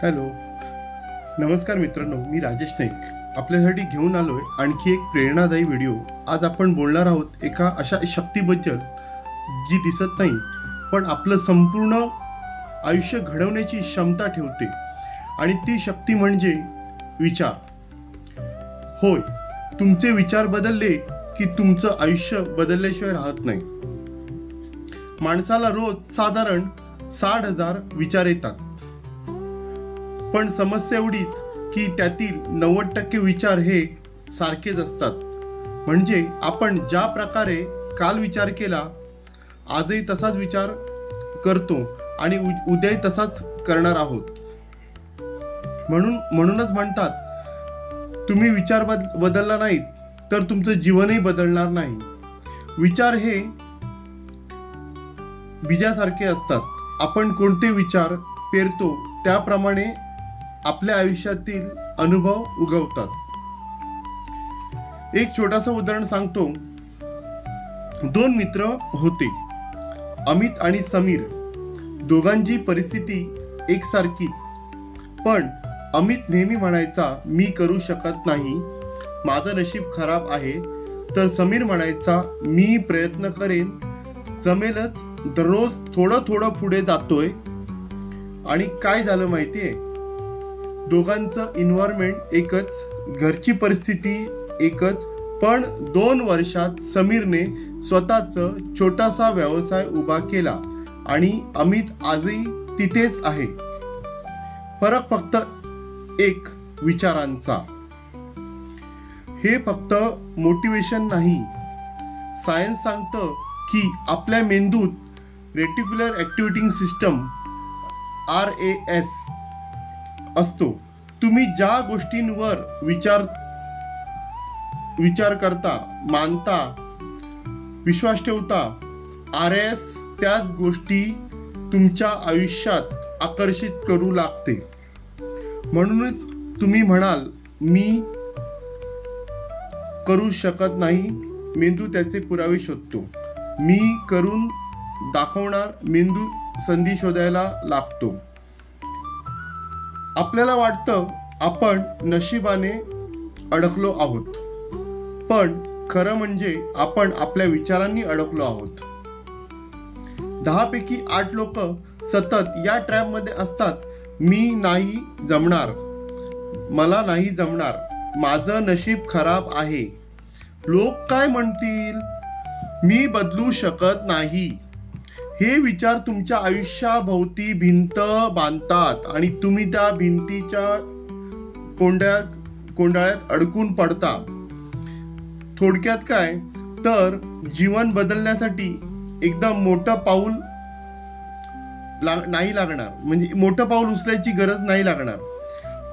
Hello, नमस्कार मित्रांनो, मी राजेश नाईक आपल्यासाठी घेऊन आलोय आणखी एक प्रेरणादायी व्हिडिओ। आज आपण बोलणार आहोत एका अशा शक्तीबद्दल जी दिसत नाही पण आपलं संपूर्ण आयुष्य घडवण्याची क्षमता ठेवते, आणि ती शक्ती म्हणजे विचार। होय, तुमचे विचार बदलले की तुमचं आयुष्य बदलल्याशिवाय राहत नाही। माणसाला रोज साधारण 60,000 विचार येतात, पण समस्या एवढीच की त्यातील 90% विचार हे सारखेच असतात। म्हणजे आपण ज्या प्रकारे काल विचार केला, आजही तसाच विचार करतो आणि उद्याही तसाच करणार आहोत। म्हणूनच म्हणतात, तुम्ही विचार बदलला नाहीत तर तुमचं जीवनही बदलणार नाही। विचार हे बीजासारखे असतात। आपण कोणते विचार पेरतो त्याप्रमाणे आपल्या आयुष्यातील अनुभव उगवतात। एक छोटासा उदाहरण सांगतो। 2 मित्र होते, अमित आणि समीर। दोघांची परिस्थिती एकसारखीच, पण अमित नेहमी म्हणायचा, मी करू शकत नाही, माझं नशीब खराब आहे, तर समीर म्हणायचा, मी प्रयत्न करेन, जमेलच, दररोज थोडं पुढे जातोय। आणि काय झालं माहितीये? दोघांचं एन्व्हायरमेंट एकच, घरची परिस्थिती एकच, पण 2 वर्षात समीरने स्वतःचा छोटासा व्यवसाय उभा केला आणि अमित आजही तिथेच आहे। फरक फक्त एक, विचारांचा। हे फक्त मोटिवेशन नाही, सायन्स सांगतं की आपल्या मेंदूत रेटिक्युलर ॲक्टिव्हेटिंग सिस्टम RAS असतो। तुम्ही ज्या गोष्टींवर विचार करता, मानता, विश्वास ठेवता, RAS त्याच गोष्टी तुमच्या आयुष्यात आकर्षित करू लागते। म्हणूनच तुम्ही म्हणाल, मी करू शकत नाही, मेंदू त्याचे पुरावे शोधतो। मी करून दाखवणार, मेंदू संधी शोधायला लागतो। आपल्याला वाटतं आपण नशिबाने अडकलो आहोत, पण खरं म्हणजे आपण आपल्या विचारांनी अडकलो आहोत। 10 पैकी 8 लोक सतत या ट्रॅपमध्ये असतात। मी नाही जमणार, मला नाही जमणार, माझं नशीब खराब आहे, लोक काय म्हणतील, मी बदलू शकत नाही। हे विचार तुमच्या आयुष्याभोवती भिंत बांधतात आणि तुम्ही त्या भिंतीच्या कोंडाळ्यात अडकून पडता। थोडक्यात काय तर, जीवन बदलण्यासाठी एकदम मोठं पाऊल नाही लागणार, म्हणजे मोठं पाऊल उचलायची गरज नाही लागणार।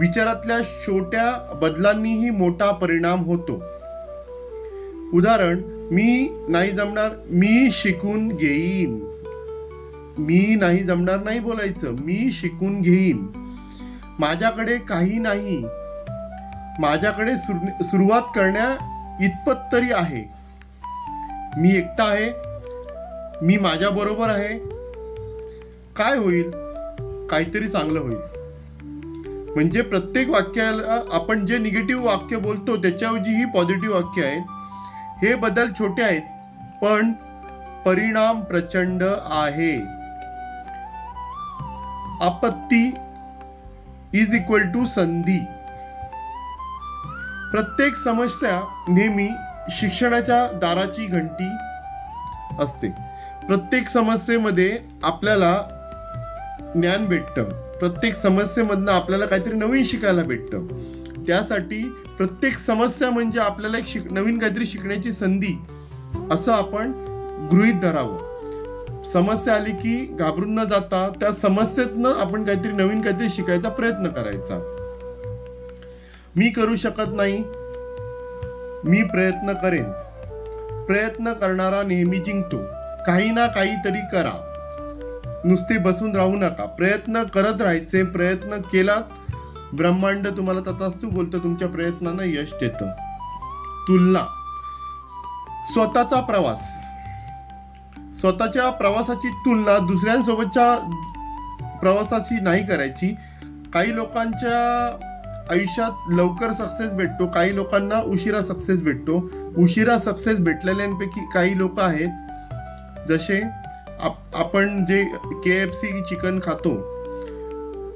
विचारातल्या छोट्या बदलांनीही मोठा परिणाम होतो। उदाहरण, मी नाही जमणार, मी शिकून घेईन। मी नाही जमणार नाही बोलायचं, मी शिकून घेईन। माझ्याकडे काही नाही, माझ्याकडे सुरुवात करण्या इतपत तरी आहे। मी एकटा आहे, मी माझ्या बरोबर आहे, काय होईल, काहीतरी चांगलं होईल। म्हणजे प्रत्येक वाक्याला आपण जे निगेटिव्ह वाक्य बोलतो त्याच्याऐवजी ही पॉझिटिव्ह वाक्य आहे। हे बदल छोटे आहेत, पण परिणाम प्रचंड आहे। आपत्ती = संधी। प्रत्येक समस्या नेहमी शिक्षणाच्या दाराची घंटी असते। प्रत्येक समस्येमध्ये आपल्याला ज्ञान भेटतं, प्रत्येक समस्येमधनं आपल्याला काहीतरी नवीन शिकायला भेटतं। त्यासाठी प्रत्येक समस्या म्हणजे आपल्याला एक नवीन काहीतरी शिकण्याची संधी, असं आपण गृहीत धरावं। समस्या आली की घाबरून न जाता त्या समस्येतनं आपण काहीतरी शिकायचा प्रयत्न करायचा। मी करू शकत नाही, मी प्रयत्न करेन। प्रयत्न करणारा नेहमी जिंकतो। काही ना काहीतरी करा, नुसते बसून राहू नका, प्रयत्न करत राहायचे। प्रयत्न केलात, ब्रह्मांड तुम्हाला तथास्तु बोलतं, तुमच्या प्रयत्नांना यश देतं। तुलना, स्वतःचा प्रवास, स्वतःच्या प्रवासाची तुलना दुसऱ्यांसोबतच्या प्रवासाची नाही करायची, काही लोकांच्या आयुष्यात लवकर सक्सेस भेटतो, काही लोकांना उशिरा सक्सेस भेटतो. उशिरा सक्सेस भेटलेल्यांपैकी काही लोक आहेत, जसे आपण जे KFC चिकन खातो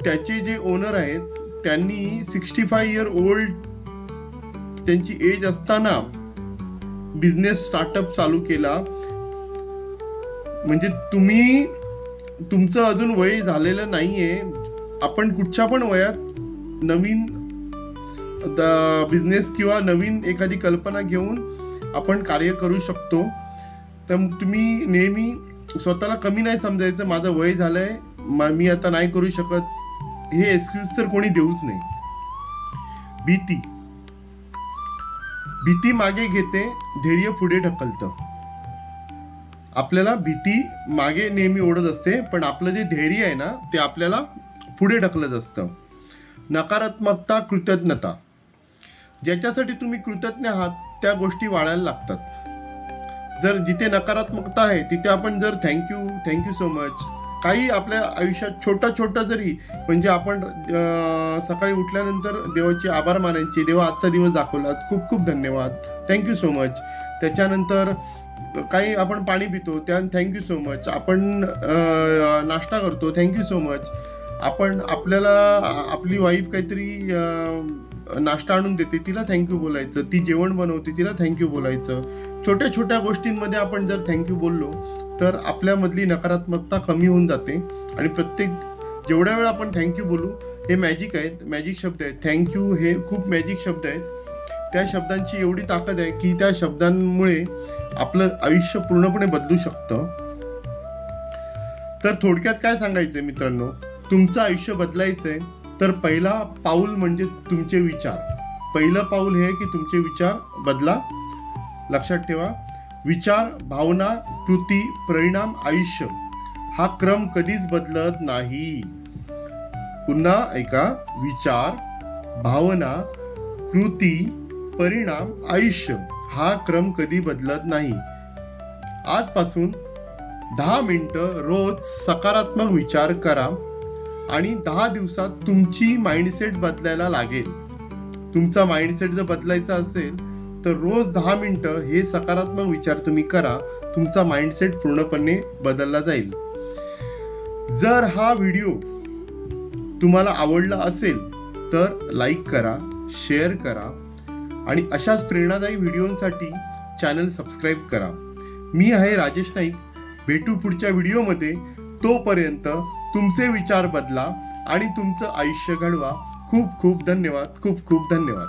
त्याचे जे ओनर आहेत त्यांनी 65 इयर ओल्ड त्यांची एज असताना बिझनेस स्टार्टअप चालू केला. म्हणजे तुमचं अजून वय झालेलं नाहीये, आपण कुठच्या पण वयात नवीन बिझनेस किंवा नवीन एखादी कल्पना घेऊन आपण कार्य करू शकतो. तर तुम्ही नेहमी स्वतःला कमी नाही समजायचं, माझं वय झालंय, मी आता नाही करू शकत, हे एक्सक्यूज तर कोणी देऊच नाही. भीती मागे घेते, धैर्य पुढे ढकलतं. आपल्याला भीती मागे नेहमी ओढत असते, पण आपलं जे धैर्य आहे ना ते आपल्याला पुढे ढकलत असतं. नकारात्मकता, कृतज्ञता. ज्याच्यासाठी तुम्ही कृतज्ञ आहात त्या गोष्टी वाढायला लागतात. जर जिथे नकारात्मकता आहे तिथे आपण जर थँक्यू सो मच, काही आपल्या आयुष्यात छोटा जरी, म्हणजे आपण सकाळी उठल्यानंतर देवाचे आभार मानायचे, देवा आजचा दिवस दाखवलात, खूप खूप धन्यवाद, थँक्यू सो मच. त्याच्यानंतर काही आपण पाणी पितो त्या थँक्यू सो मच, आपण नाश्ता करतो थँक्यू सो मच, आपण आपली वाईफ काहीतरी नाश्ता आणून देते तिला थँक्यू बोलायचं, ती जेवण बनवते तिला थँक्यू बोलायचं. छोट्या छोट्या गोष्टींमध्ये आपण जर थँक्यू बोललो तर आपल्यामधली नकारात्मकता कमी होऊन जाते. आणि जेवढ्या वेळा आपण थँक्यू बोलू, हे मॅजिक आहेत, मॅजिक शब्द आहेत. थँक्यू हे खूप मॅजिक शब्द आहेत. त्या शब्दांची एवढी ताकद आहे की त्या शब्दांमुळे आपलं आयुष्य पूर्णपणे बदलू शकतं. तर थोडक्यात काय सांगायचंय मित्रांनो, तुमचं आयुष्य बदलायचंय तर पहिला पाऊल म्हणजे तुमचे विचार. पहिलं पाऊल हे की तुमचे विचार बदला. लक्षात ठेवा, विचार, भावना, कृती, परिणाम, आयुष्य हा क्रम कधीच बदलत नाही. पुन्हा ऐका, विचार, भावना, कृती, परिणाम, आयुष्य हा क्रम कधी बदलत नाही. आजपासून 10 मिनिटं रोज सकारात्मक विचार करा आणि 10 दिवसात तुमची माइंडसेट बदलायला लागेल. तुमचा माइंडसेट जर बदलायचा असेल तर रोज 10 मिनिटं हे सकारात्मक विचार तुम्ही करा, तुमचा माइंडसेट पूर्णपणे बदलला जाईल. जर हा व्हिडिओ तुम्हाला आवडला असेल तर लाईक करा, शेअर करा आणि अशाच प्रेरणादायी व्हिडिओंसाठी चॅनल सबस्क्राईब करा. मी आहे राजेश नाईक. भेटू पुढच्या व्हिडिओमध्ये. तोपर्यंत तुमचे विचार बदला आणि तुमचं आयुष्य घडवा. खूप खूप धन्यवाद. खूप खूप धन्यवाद.